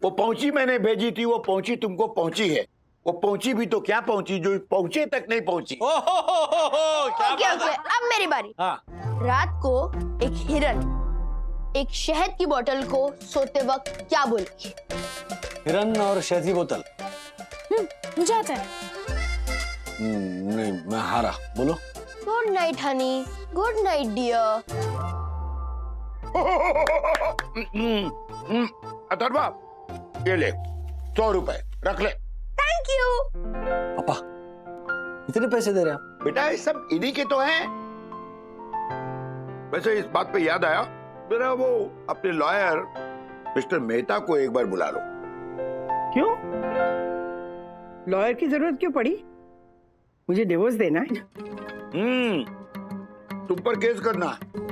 वो पहुंची मैंने भेजी थी, वो पहुंची तुमको पहुंची है। वो पहुंची भी तो क्या पहुंची, जो पहुंचे तक नहीं पहुंची। क्या ओके, अब मेरी बारी। हाँ। रात को एक हिरन एक शहद की बोतल को सोते वक्त क्या बोलेगी? हिरन और शहद की बोतल। मुझे आता है। नहीं, मैं हारा। बोलो। Good night honey, good night dear. Atharva, ये ले 100 रुपए रख ले। Thank you. पापा, इतने पैसे दे रहे आप? बेटा ये सब इन्हीं के तो हैं। वैसे इस बात पे याद आया, मेरा वो अपने लॉयर मिस्टर मेहता को एक बार बुला लो। क्यों? लॉयर की जरूरत क्यों पड़ी? मुझे डिवोर्स देना है। तुम पर केस करना है।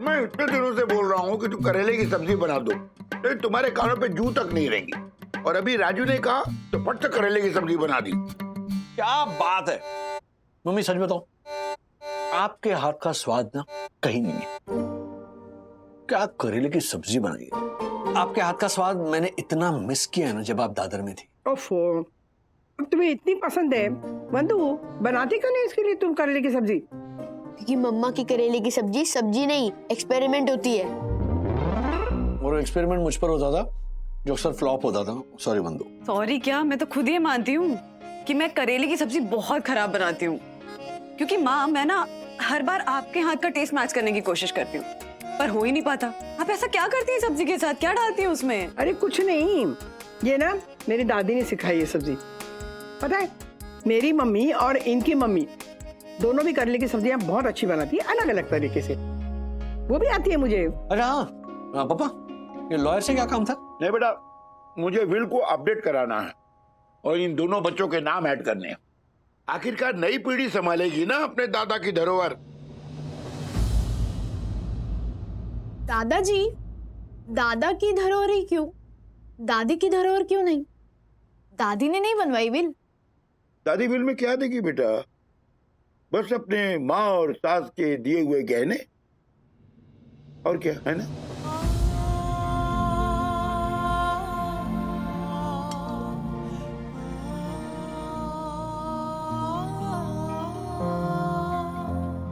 मैं इतने दिनों से बोल रहा हूँ कि तुम करेले की सब्जी बना दो, लेकिन तुम्हारे कानों पे जू तक नहीं रहेंगी। और अभी राजू ने कहा तो फट से करेले की सब्जी बना दी। क्या बात है। मम्मी सच बताओ, आपके हाथ का स्वाद ना कहीं नहीं है। क्या करेले की सब्जी बनाई है। आपके हाथ का स्वाद मैंने इतना मिस किया है ना जब आप दादर में थी। ओफो, अब तुम्हें इतनी पसंद है बंधु, बनाती क्यों नहीं इसके लिए तुम करेले की सब्जी? क्योंकि मम्मा की करेले की सब्जी सब्जी नहीं, एक्सपेरिमेंट होती है। और एक्सपेरिमेंट मुझ पर होता था जो अक्सर फ्लॉप होता था। सॉरी बंधु। सॉरी क्या, मैं तो खुद ही मानती हूँ कि मैं करेले की सब्जी बहुत खराब बनाती हूँ। क्योंकि माँ, मैं ना हर बार आपके हाथ का टेस्ट मैच करने की कोशिश करती हूँ, पर हो ही नहीं पाता। आप ऐसा क्या करती हैं सब्जी के साथ, क्या डालती हैं उसमें? अरे कुछ नहीं, ये ना मेरी दादी ने सिखाई है सब्जी। पता है, मेरी मम्मी और इनकी मम्मी दोनों भी करेले की सब्जियां बहुत अच्छी बनाती है, अलग अलग तरीके से। वो भी आती है मुझे। अरे हाँ पापा, ये लॉयर से क्या काम था? नहीं बेटा, मुझे विल को अपडेट कराना है और इन दोनों बच्चों के नाम ऐड करने हैं। आखिरकार नई पीढ़ी संभालेगी ना अपने दादा की धरोहर। दादाजी, दादा की धरोहर ही क्यों, दादी की धरोहर क्यों नहीं? दादी ने नहीं बनवाई विल। दादी विल में क्या देगी बेटा? बस अपने माँ और सास के दिए हुए गहने, और क्या है ना।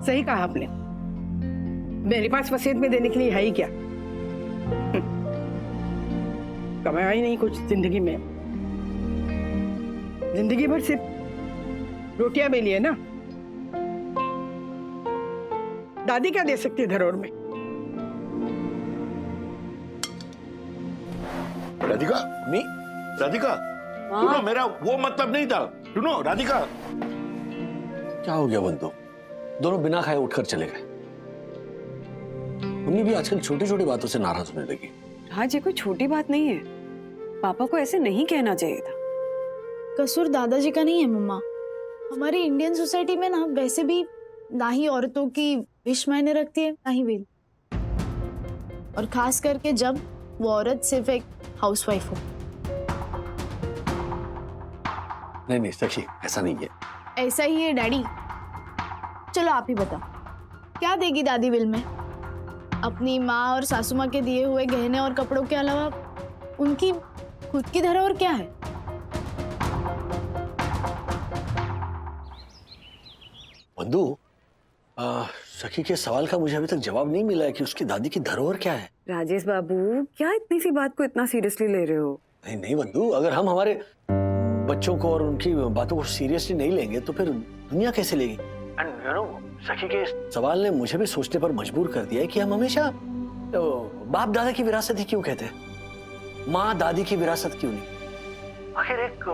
सही कहा आपने, मेरे पास वसीयत में देने के लिए है ही क्या? कमाया ही नहीं कुछ जिंदगी में, जिंदगी भर सिर्फ रोटियां बेली है ना। दादी क्या दे सकती है धरोहर में? राधिका, मी राधिका, सुनो, मेरा वो मतलब नहीं था। सुनो राधिका। क्या हो गया बंधु? दोनों बिना खाए उठकर चले गए। मम्मी भी आजकल छोटी छोटी बातों से नाराज होने लगी। आज ये कोई छोटी बात नहीं है, पापा को ऐसे नहीं कहना चाहिए था। कसूर दादाजी का नहीं है मम्मा। हमारी इंडियन सोसाइटी में ना वैसे भी ना ही औरतों की विश मायने रखती है, ना ही विल, और खास करके जब वो औरत सिर्फ एक हाउसवाइफ हो। नहीं नहीं सखी, ऐसा नहीं है। ऐसा ही है डैडी। चलो आप ही बताओ, क्या देगी दादी विल में? अपनी माँ और सासू माँ के दिए हुए गहने और कपड़ों के अलावा उनकी खुद की धरोहर क्या है? बंधु, सखी के सवाल का मुझे अभी तक जवाब नहीं मिला है कि उसकी दादी की धरोहर क्या है। राजेश बाबू, क्या इतनी सी बात को इतना सीरियसली ले रहे हो? नहीं नहीं बंधु, अगर हम हमारे बच्चों को और उनकी बातों को सीरियसली नहीं लेंगे तो फिर दुनिया कैसे लेगी? एंड यू नो, सखी के सवाल ने मुझे भी सोचने पर मजबूर कर दिया है कि हम हमेशा बाप दादा की विरासत ही क्यों कहते हैं, माँ दादी की विरासत क्यों नहीं? आखिर एक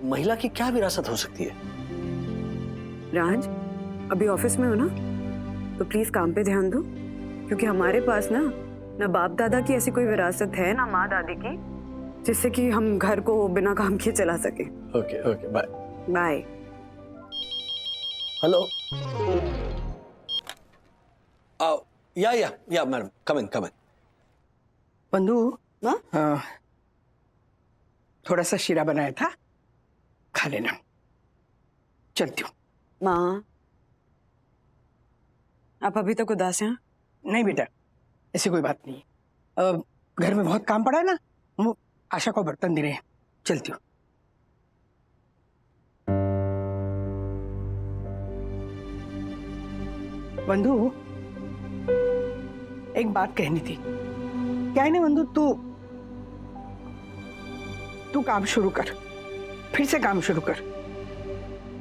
महिला की क्या विरासत हो सकती है? राज, अभी ऑफिस में हो ना, तो प्लीज काम पे ध्यान दो, क्योंकि हमारे पास ना बाप दादा की ऐसी कोई विरासत है, ना माँ दादी की, जिससे कि हम घर को बिना काम किए चला सके। Okay okay, bye bye. Hello, या मैडम, कम इन। बंधु, हाँ? थोड़ा सा शीरा बनाया था, खा लेना। चलती हूँ। माँ, आप अभी तक उदास हैं? नहीं बेटा, ऐसी कोई बात नहीं। घर में बहुत काम पड़ा है ना, आशा को बर्तन देने हैं, चलती हूँ। बंधु, एक बात कहनी थी। क्या है ना बंधु, तू काम शुरू कर, फिर से काम शुरू कर।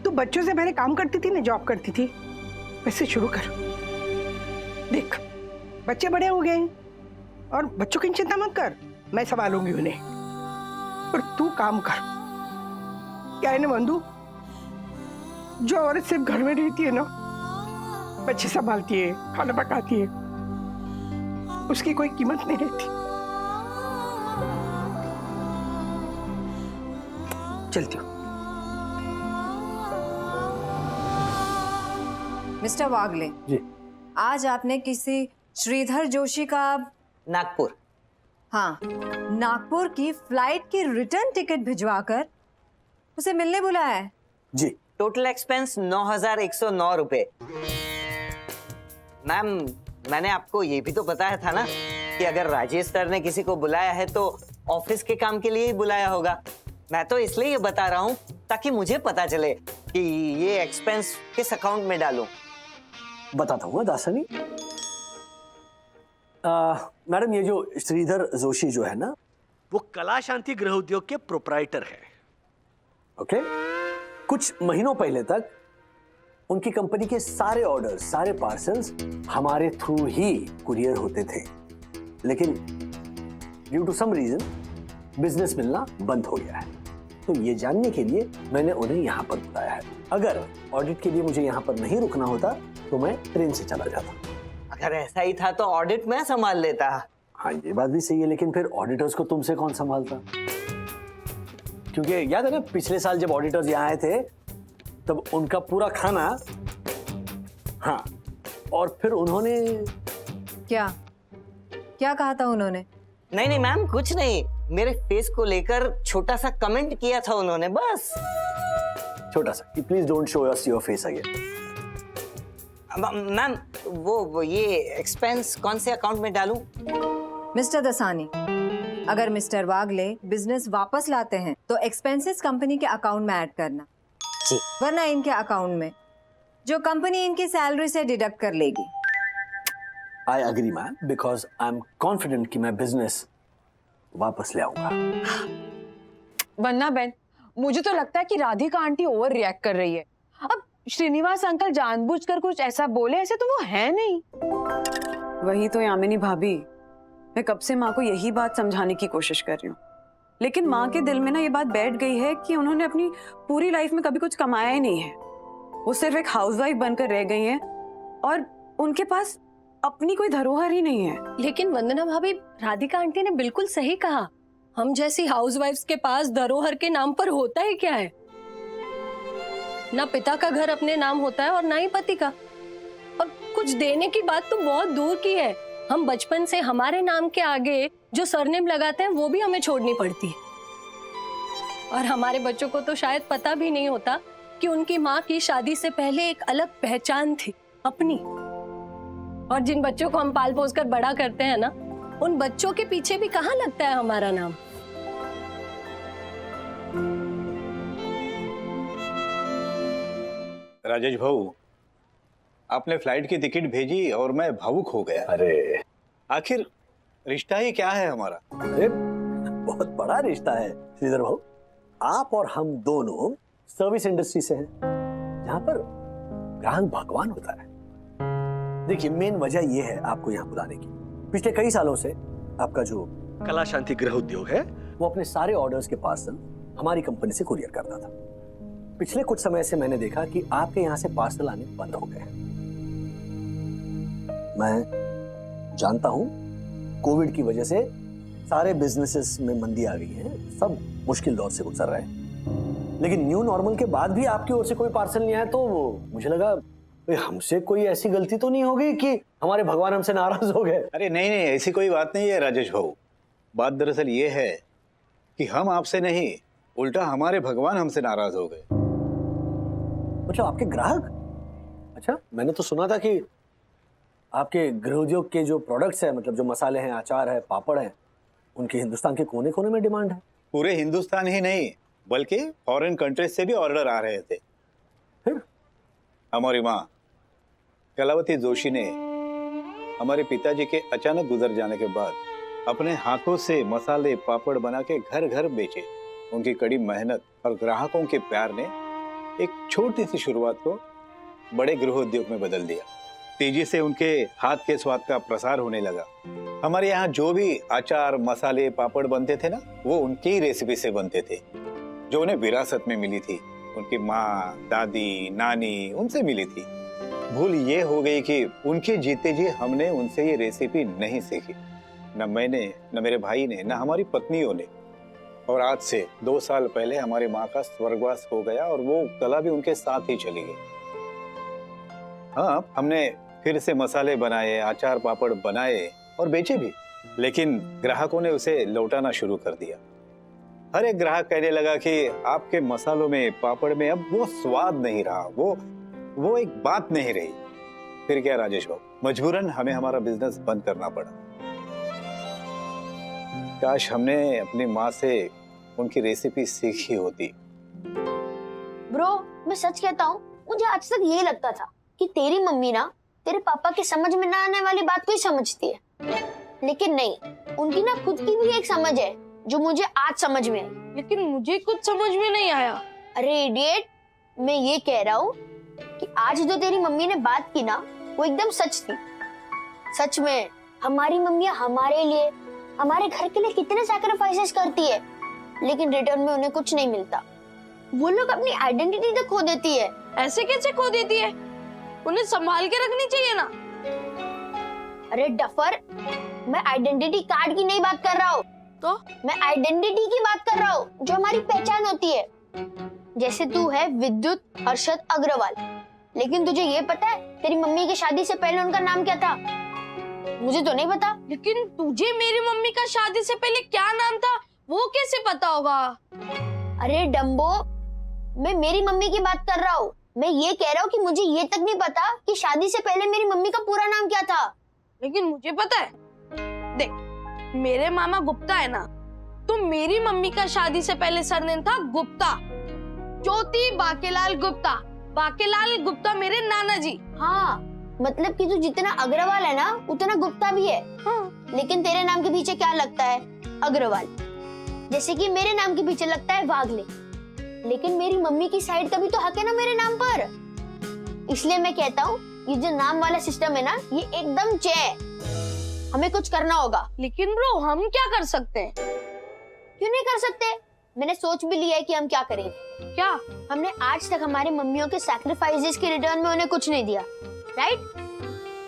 तू बच्चों से पहले काम करती थी ना, जॉब करती थी, वैसे शुरू कर। देख, बच्चे बड़े हो गए और बच्चों की चिंता मत कर, मैं संभालूंगी उन्हें, पर तू काम कर। क्या है ना बंधु, जो औरत सिर्फ घर में रहती है ना, बच्चे संभालती है, खाना पकाती है, उसकी कोई कीमत नहीं रहती। चलती हूँ। मिस्टर वागले जी। आज आपने किसी श्रीधर जोशी का नागपुर। हाँ, नागपुर की फ्लाइट की रिटर्न टिकट भिजवाकर उसे मिलने बुलाया है। जी। टोटल एक्सपेंस 9,109 रुपए। मैम, मैंने आपको ये भी तो बताया था ना कि अगर राजेश सर ने किसी को बुलाया है तो ऑफिस के काम के लिए ही बुलाया होगा। मैं तो इसलिए ये बता रहा हूँ ताकि मुझे पता चले कि ये एक्सपेंस किस अकाउंट में डालूं। बताता हूँ दासानी। मैडम, ये जो श्रीधर जोशी जो है ना, वो कला शांति गृह उद्योग के प्रोप्राइटर है। ओके? कुछ महीनों पहले तक उनकी कंपनी के सारे ऑर्डर्स, सारे पार्सल्स हमारे थ्रू ही कुरियर होते थे, लेकिन due to some reason business मिलना बंद हो गया है। तो ये जानने के लिए मैंने उन्हें यहाँ पर बुलाया है। अगर ऑडिट के लिए मुझे यहाँ पर नहीं रुकना होता तो मैं ट्रेन से चला जाता। अगर ऐसा ही था तो ऑडिट मैं संभाल लेता। हाँ, ये बात भी सही है, लेकिन फिर ऑडिटर्स को तुमसे कौन संभालता? क्योंकि याद है ना, पिछले साल जब ऑडिटर्स यहाँ आए थे तब उनका पूरा खाना, हाँ, और फिर उन्होंने क्या क्या कहा था उन्होंने? नहीं नहीं मैम, कुछ नहीं। मेरे फेस को लेकर छोटा सा कमेंट किया था उन्होंने, बस। छोटा सा कि please don't show us your face again. Ma'am, वो ये एक्सपेंस कौन से अकाउंट में डालूं? मिस्टर दसानी, अगर मिस्टर वागले बिजनेस वापस लाते हैं तो एक्सपेंसेस कंपनी के अकाउंट में ऐड करना, वरना इनके अकाउंट में, जो कंपनी इनकी सैलरी से डिडक्ट कर लेगी। I agree ma'am, because I am confident कि मैं बिजनेस वापस ले आऊंगा। वन्ना बहन, मुझे तो लगता है कि राधिका आंटी ओवर रिएक्ट कर रही है। अब श्रीनिवास अंकल जानबूझकर कुछ ऐसा बोले, ऐसे तो वो है नहीं। वही तो यामिनी भाभी, मैं कब से माँ को यही बात समझाने की कोशिश कर रही हूँ, लेकिन माँ के दिल में ना ये बात बैठ गई है कि उन्होंने अपनी पूरी लाइफ में कभी कुछ कमाया ही नहीं है। वो सिर्फ एक हाउसवाइफ बनकर रह गई हैं और उनके पास अपनी कोई धरोहर ही नहीं है। लेकिन वंदना भाभी, राधिका आंटी ने बिल्कुल सही कहा। हम जैसी हाउसवाइफ्स के पास धरोहर के नाम पर होता ही क्या है? ना पिता का घर अपने नाम होता है और ना ही पति का। और कुछ देने की बात तो बहुत दूर की है। हम बचपन से हमारे नाम के आगे जो सरनेम लगाते हैं वो भी हमें छोड़नी पड़ती है। और हमारे बच्चों को तो शायद पता भी नहीं होता कि उनकी माँ की शादी से पहले एक अलग पहचान थी अपनी। और जिन बच्चों को हम पाल पोस कर बड़ा करते हैं ना, उन बच्चों के पीछे भी कहाँ लगता है हमारा नाम। राजेश भाऊ, आपने फ्लाइट की टिकट भेजी और मैं भावुक हो गया। अरे आखिर रिश्ता ही क्या है हमारा? अरे बहुत बड़ा रिश्ता है श्रीधर भाऊ। आप और हम दोनों सर्विस इंडस्ट्री से हैं, जहां पर ग्राहक भगवान होता है। देखिए, मेन वजह यह है आपको यहाँ बुलाने की। पिछले कई सालों से आपका जो कला शांति गृह उद्योग है, वो अपने सारे ऑर्डर्स के पार्सल हमारी कंपनी से कुरियर करता था। पिछले कुछ समय से मैंने देखा कि आपके यहाँ से पार्सल आने बंद हो गए हैं। मैं जानता हूँ कोविड की वजह से सारे बिजनेसेस में मंदी आ गई है, सब मुश्किल दौर से गुजर रहे हैं, लेकिन न्यू नॉर्मल के बाद भी आपकी ओर से कोई पार्सल नहीं आया, तो मुझे लगा हमसे कोई ऐसी गलती तो नहीं हो गई कि हमारे भगवान हमसे नाराज हो गए। अरे नहीं नहीं, ऐसी कोई बात नहीं है राजेश भाऊ। बात दरअसल ये है कि हम आपसे नहीं, उल्टा हमारे भगवान हमसे नाराज हो गए। मतलब आपके ग्राहक? अच्छा, मैंने तो सुना था कि आपके गृह उद्योग के जो प्रोडक्ट्स हैं, मतलब जो मसाले हैं, अचार है, पापड़ है, उनकी हिंदुस्तान के कोने कोने में डिमांड है। पूरे हिंदुस्तान ही नहीं बल्कि फॉरेन कंट्रीज से भी ऑर्डर आ रहे थे। फिर हमारी माँ कलावती जोशी ने हमारे पिताजी के अचानक गुजर जाने के बाद अपने हाथों से मसाले पापड़ बना के घर घर बेचे। उनकी कड़ी मेहनत और ग्राहकों के प्यार ने एक छोटी सी शुरुआत को बड़े गृह उद्योग में बदल दिया। तेजी से उनके हाथ के स्वाद का प्रसार होने लगा। हमारे यहाँ जो भी अचार मसाले पापड़ बनते थे ना, वो उनकी ही रेसिपी से बनते थे, जो उन्हें विरासत में मिली थी। उनकी माँ, दादी, नानी उनसे मिली थी। भूल ये हो गई कि उनके जीते जी हमने उनसे ये रेसिपी नहीं सीखी, न मैंने, न मेरे भाई ने, न हमारी पत्नियों ने। और आज से 2 साल पहले हमारी माँ का स्वर्गवास हो गया और वो कला भी उनके साथ ही चली गई। हाँ, हमने फिर से मसाले बनाए, अचार पापड़ बनाए और बेचे भी, लेकिन ग्राहकों ने उसे लौटाना शुरू कर दिया। हर एक ग्राहक कहने लगा कि आपके मसालों में, पापड़ में अब वो स्वाद नहीं रहा, वो एक बात नहीं रही। फिर क्या राजेश बाबू, मजबूरन हमें हमारा बिजनेस बंद करना पड़ा। काश हमने अपनी माँ से उनकी रेसिपी सीखी होती। ब्रो, मैं सच कहता हूँ, मुझे आज तक ये लगता था कि तेरी मम्मी ना तेरे पापा के समझ में ना आने वाली बात को ही समझती है, लेकिन नहीं, उनकी ना खुद की भी एक समझ है जो मुझे आज समझ में आई। लेकिन मुझे कुछ समझ में नहीं आया। अरे इडियट, मैं ये कह रहा हूँ कि आज जो तेरी मम्मी ने बात की ना, वो एकदम सच थी। सच में हमारी मम्मियाँ हमारे लिए, हमारे घर के लिए कितने सैक्रिफाइसेस करती है, लेकिन रिटर्न में उन्हें कुछ नहीं मिलता। वो लोग अपनी आइडेंटिटी तक खो देती है। ऐसे कैसे खो देती है? उन्हें संभाल के रखनी चाहिए ना। अरे डफर, मैं आइडेंटिटी कार्ड की नहीं बात कर रहा हूँ, तो मैं आइडेंटिटी की बात कर रहा हूँ, जो हमारी पहचान होती है। जैसे तू है विद्युत हर्षद अग्रवाल, लेकिन तुझे ये पता है तेरी मम्मी की शादी से पहले उनका नाम क्या था? मुझे तो नहीं पता। लेकिन तुझे मेरी मम्मी का शादी से पहले क्या नाम था वो कैसे पता होगा? अरे डम्बो, मैं मेरी मम्मी की बात कर रहा हूँ। मैं ये कह रहा हूँ कि मुझे ये तक नहीं पता कि शादी से पहले मेरी मम्मी का पूरा नाम क्या था। लेकिन मुझे पता है। देख, मेरे मामा गुप्ता है ना, तो मेरी मम्मी का शादी से पहले सरनेम था गुप्ता, ज्योति बाकेलाल गुप्ता। बाकेलाल गुप्ता मेरे नाना जी। हाँ, मतलब कि तू जितना अग्रवाल है ना, उतना गुप्ता भी है। हाँ। लेकिन तेरे नाम के पीछे क्या लगता है? अग्रवाल। जैसे कि मेरे नाम के पीछे लगता है वागले। लेकिन मेरी मम्मी की साइड का भी तो हक है ना मेरे नाम पर। इसलिए मैं कहता हूँ, ये जो नाम वाला सिस्टम है ना, ये एकदम चे है। हमें कुछ करना होगा। लेकिन ब्रो, हम क्या कर सकते हैं? क्यों नहीं कर सकते? मैंने सोच भी लिया है कि हम क्या करेंगे। क्या? हमने आज तक हमारी मम्मियों के सैक्रिफाइसेस के रिटर्न में उन्हें कुछ नहीं दिया, राइट?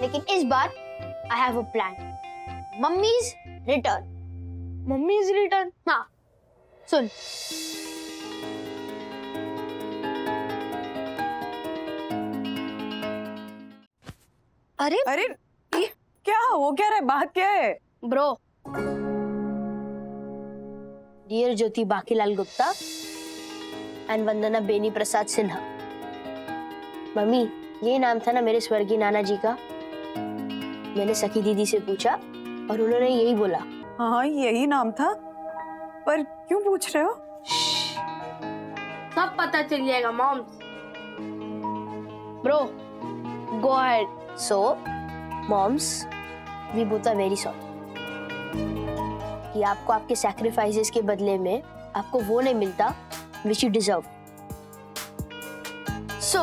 लेकिन इस बार I have a plan. Mummy's return. Mummy's return? हाँ, सुन। अरे अरे ये क्या हो क्या रहा है? बात क्या है? Bro, dear Jyoti Bakilal Gupta and Vandana Beni Prasad Sinha. Mummy, ये नाम था ना मेरे स्वर्गीय नाना जी का। मैंने सखी दीदी से पूछा और उन्होंने यही बोला। हाँ, यही नाम था, पर क्यों पूछ रहे हो? सब पता चल जाएगा mom. Bro, go ahead. So moms, we both are very sorry कि आपको आपके सैक्रिफाइसेस के बदले में आपको वो नहीं मिलता विच यू डिजर्व। सो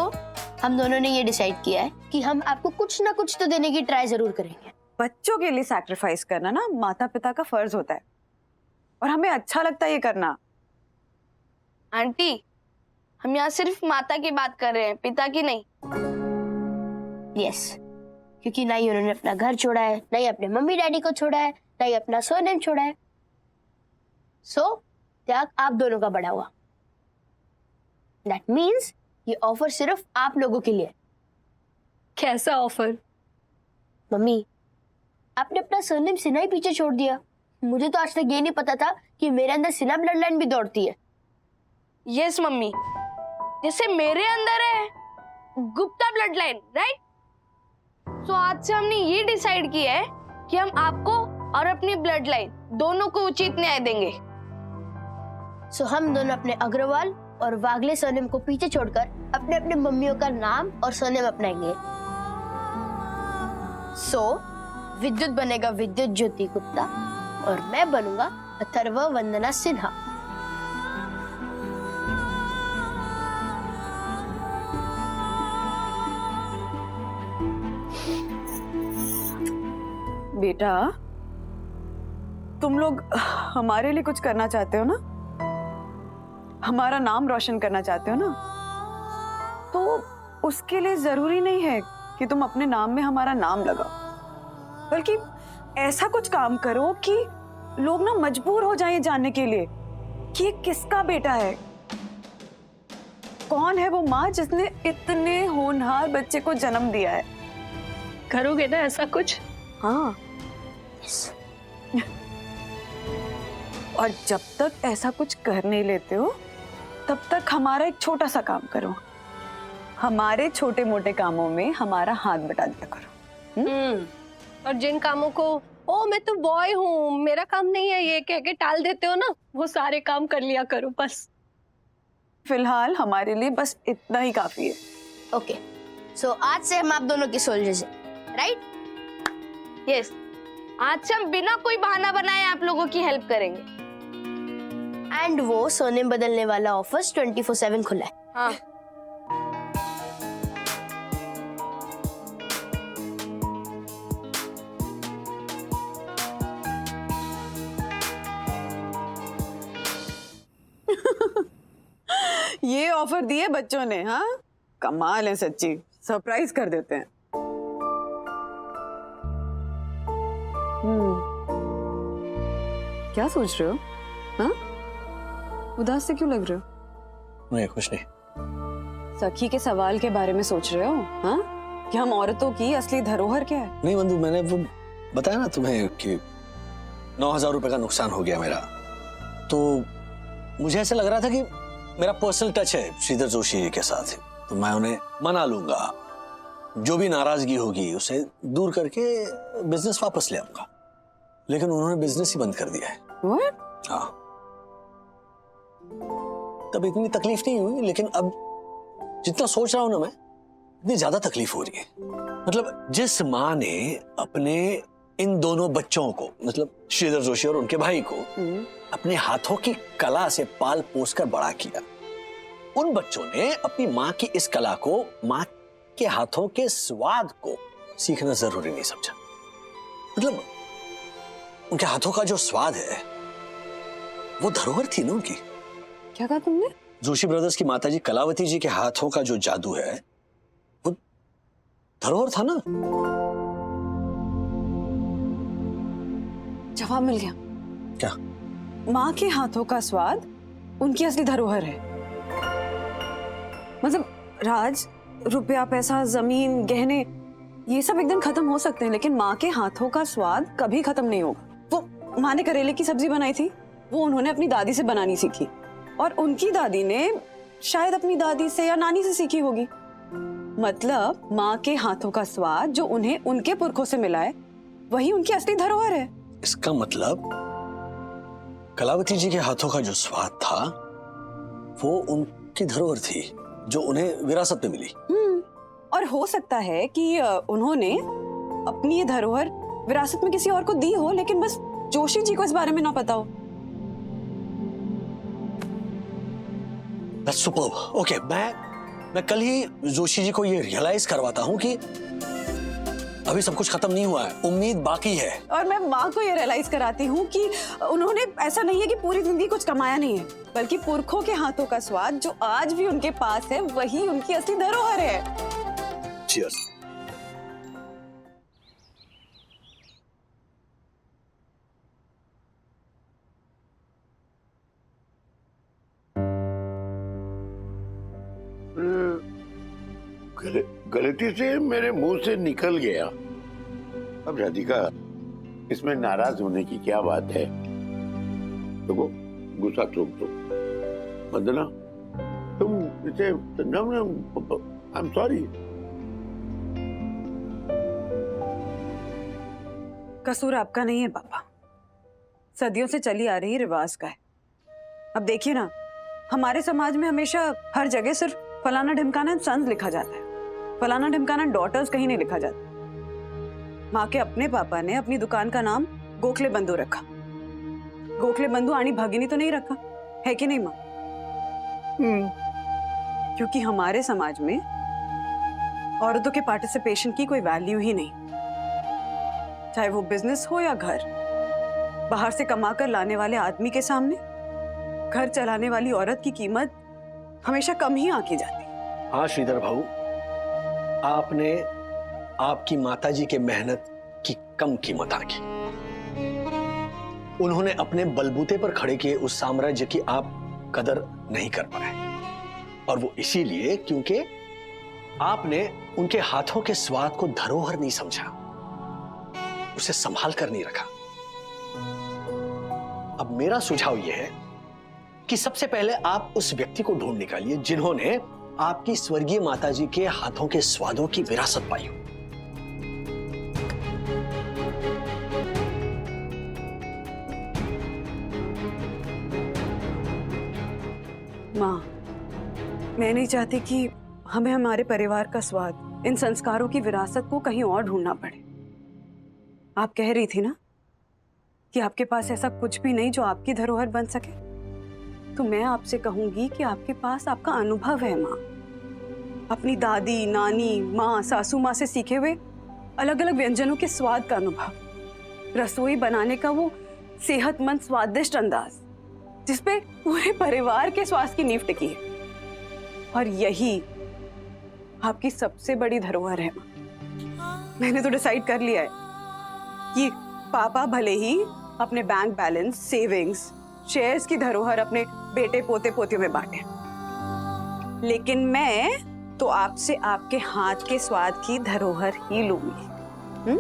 हम दोनों ने ये डिसाइड किया है कि हम आपको कुछ ना कुछ तो देने की ट्राई जरूर करेंगे। बच्चों के लिए सैक्रिफाइस करना ना माता पिता का फर्ज होता है, और हमें अच्छा लगता है ये करना। आंटी, हम यहाँ सिर्फ माता की बात कर रहे हैं, पिता की नहीं। यस, क्योंकि ना ही उन्होंने अपना घर छोड़ा है, ना ही अपने मम्मी डैडी को छोड़ा है, ना ही अपना सरनेम छोड़ा है। सो त्याग आप दोनों का बढ़ा हुआ। दैट मीन्स ये ऑफर सिर्फ आप लोगों के लिए। कैसा ऑफर? मम्मी, आपने अपना सरनेम सिन्हा ही पीछे छोड़ दिया। मुझे तो आज तक ये नहीं पता था कि मेरे अंदर सिन्हा ब्लड लाइन भी दौड़ती है। यस मम्मी, जैसे मेरे अंदर है गुप्ता ब्लड लाइन, राइट? तो आज से हमने ये डिसाइड किया है कि हम आपको और अपनी ब्लड लाइन दोनों को उचित न्याय देंगे। सो हम दोनों अपने अग्रवाल और वागले सरनेम को पीछे छोड़कर अपने अपने मम्मियों का नाम और सरनेम अपनाएंगे। सो विद्युत बनेगा विद्युत ज्योति गुप्ता और मैं बनूंगा अथर्व वंदना सिन्हा। बेटा, तुम लोग हमारे लिए कुछ करना चाहते हो ना, हमारा नाम रोशन करना चाहते हो ना, तो उसके लिए जरूरी नहीं है कि तुम अपने नाम में हमारा नाम लगाओ, बल्कि ऐसा कुछ काम करो कि लोग ना मजबूर हो जाएं जानने के लिए कि ये किसका बेटा है, कौन है वो माँ जिसने इतने होनहार बच्चे को जन्म दिया है। करोगे ना ऐसा कुछ? हाँ। और जब तक ऐसा कुछ कर नहीं लेते हो तब तक हमारा एक छोटा सा काम करो, हमारे छोटे मोटे कामों में हमारा हाथ बटा दिया करो। और जिन कामों को ओ मैं तो बॉय हूँ मेरा काम नहीं है ये कह के टाल देते हो ना, वो सारे काम कर लिया करो बस। फिलहाल हमारे लिए बस इतना ही काफी है। ओके, सो आज से हम आप दोनों की सोल्जर्स हैं, राइट? यस, आज से हम बिना कोई बहाना बनाए आप लोगों की हेल्प करेंगे। एंड वो सरनेम बदलने वाला ऑफिस 24/7 खुला है। हाँ। ये ऑफर दिए बच्चों ने, हाँ कमाल है सच्ची, सरप्राइज कर देते हैं। क्या सोच रहे हो? हाँ, उदास से क्यों लग रहे हो? नहीं, कुछ नहीं। सखी के सवाल के बारे में सोच रहे हो? हाँ, कि हम औरतों की असली धरोहर क्या है? नहीं बंधु, मैंने वो बताया ना तुम्हें कि 9,000 रुपए का नुकसान हो गया मेरा, तो मुझे ऐसा लग रहा था कि मेरा पर्सनल टच है श्रीधर जोशी जी के साथ, तो मैं उन्हें मना लूंगा, जो भी नाराजगी होगी उसे दूर करके बिजनेस वापस ले आऊंगा। लेकिन उन्होंने बिजनेस ही बंद कर दिया है। What? हाँ, तब इतनी तकलीफ नहीं हुई, लेकिन अब जितना सोच रहा हूं ना मैं, इतनी ज्यादा तकलीफ हो रही है। मतलब जिस माँ ने अपने इन दोनों बच्चों को, मतलब श्रीधर जोशी और उनके भाई को अपने हाथों की कला से पाल पोस कर बड़ा किया, उन बच्चों ने अपनी माँ की इस कला को, माँ के हाथों के स्वाद को सीखना जरूरी नहीं समझा। मतलब उनके हाथों का जो स्वाद है वो धरोहर थी ना उनकी। क्या कहा तुमने? जोशी ब्रदर्स की माताजी कलावती जी के हाथों का जो जादू है वो धरोहर था ना। जवाब मिल गया। क्या? माँ के हाथों का स्वाद उनकी असली धरोहर है। मतलब राज, रुपया, पैसा, जमीन, गहने, ये सब एक दिन खत्म हो सकते हैं, लेकिन माँ के हाथों का स्वाद कभी खत्म नहीं होगा। वो माँ ने करेले की सब्जी बनाई थी, वो उन्होंने अपनी दादी से बनानी सीखी, और उनकी दादी ने शायद अपनी दादी से या नानी से सीखी होगी। मतलब माँ के हाथों का स्वाद जो उन्हें उनके पुरखों से मिला है, वही उनकी असली धरोहर है। इसका मतलब कलावती जी के हाथों का जो स्वाद था वो उनकी धरोहर थी जो उन्हें विरासत में मिली। और हो सकता है कि उन्होंने अपनी ये धरोहर विरासत में किसी और को दी हो, लेकिन बस जोशी जी को इस बारे में ना पता हो। That's superb. Okay, मैं कल ही जोशी जी को ये रियलाइज करवाता हूँ कि अभी सब कुछ खत्म नहीं हुआ है, उम्मीद बाकी है। और मैं माँ को ये रियलाइज कराती हूँ कि उन्होंने ऐसा नहीं है कि पूरी जिंदगी कुछ कमाया नहीं है, बल्कि पुरखों के हाथों का स्वाद जो आज भी उनके पास है, वही उनकी असली धरोहर है। Cheers. गलती से मेरे मुंह से निकल गया। अब राधिका, इसमें नाराज होने की क्या बात है? देखो, गुस्सा थूक दो। वंदना, तुम इसे आई एम सॉरी। कसूर आपका नहीं है पापा, सदियों से चली आ रही रिवाज का है। अब देखिए ना, हमारे समाज में हमेशा हर जगह सिर्फ फलाना ढिमकाना सन्स लिखा जाता है, फलाना ढिमकाना डॉटर्स कहीं नहीं लिखा जाता। माँ के अपने पापा ने अपनी दुकान का नाम गोखले बंधु रखा। गोखले बंधु आनी भगिनी तो नहीं रखा है कि नहीं माँ? क्योंकि हमारे समाज में औरतों के पार्टिसिपेशन की कोई वैल्यू ही नहीं, चाहे वो बिजनेस हो या घर। बाहर से कमाकर लाने वाले आदमी के सामने घर चलाने वाली औरत की कीमत हमेशा कम ही आंकी जाती। हाँ श्रीधर भाऊ, आपने आपकी माताजी के मेहनत की कम कीमत आंकी। उन्होंने अपने बलबूते पर खड़े किए उस साम्राज्य की आप कदर नहीं कर पाए, और वो इसीलिए क्योंकि आपने उनके हाथों के स्वाद को धरोहर नहीं समझा, उसे संभाल कर नहीं रखा। अब मेरा सुझाव यह है कि सबसे पहले आप उस व्यक्ति को ढूंढ निकालिए जिन्होंने आपकी स्वर्गीय माताजी के हाथों के स्वादों की विरासत पाई हो। माँ, मैं नहीं चाहती कि हमें हमारे परिवार का स्वाद, इन संस्कारों की विरासत को कहीं और ढूंढना पड़े। आप कह रही थी ना कि आपके पास ऐसा कुछ भी नहीं जो आपकी धरोहर बन सके, तो मैं आपसे कहूंगी कि आपके पास आपका अनुभव है माँ। अपनी दादी, नानी, माँ, सासू माँ से सीखे हुए अलग अलग व्यंजनों के स्वाद का अनुभव, रसोई बनाने का वो सेहतमंद स्वादिष्ट अंदाज जिसपे पूरे परिवार के स्वास्थ्य की नींव टिकी है, और यही आपकी सबसे बड़ी धरोहर है माँ। मैंने तो डिसाइड कर लिया है कि पापा भले ही अपने बैंक बैलेंस, सेविंग्स, शेयर्स की धरोहर अपने बेटे पोते पोतियों में बांटे, लेकिन मैं तो आपसे आपके हाथ के स्वाद की धरोहर ही लूंगी।